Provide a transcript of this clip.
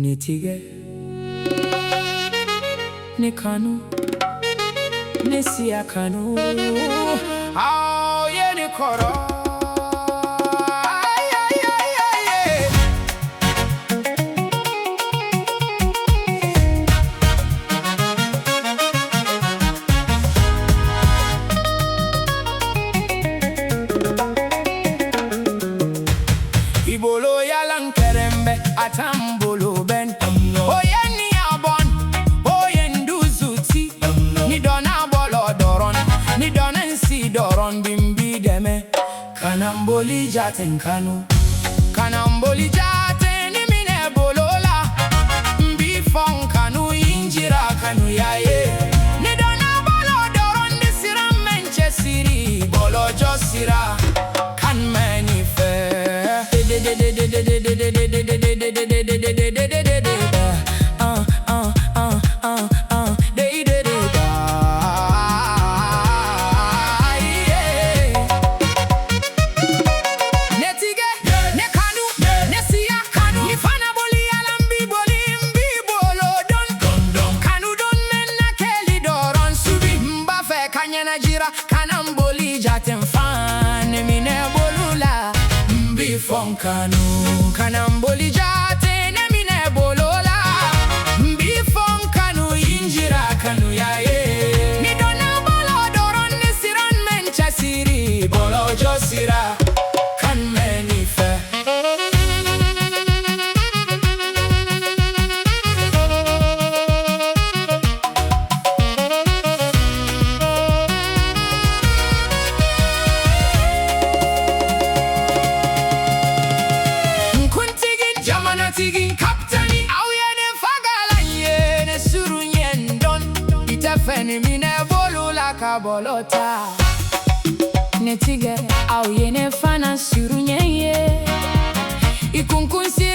Nitige, ni kanu, ni siya kanu. Oh, yeah, ni koro. Ay, ay, ay, ay, ay. Ibolo yalang kerembe atambolo ben. Oye ni abon, oye nduzuti. Ni dona bolo doron, ni dona nsi doron bimbi deme. Kanamboli jaten kanu, kanamboli jaten ni minɛ bolola. Mbi fon kanu injira kanu yaye. Ni dona bolo doron ni sira menche siri bolo josira kan manife. Kanamboli jaten fan minɛ bolula. Mbi fon kanu, kanamboli jaten minɛ bolola. Mbi fon kanu injira kanu yaye. Ni dona bolo doron ni siran mencha siri bolo josira kan menife. Tigin kaptani awyene fagalanye ne surunyen don. Itafeni mine bolula kabolota. Netige awyene fana surunyen ye. Ikunkunsi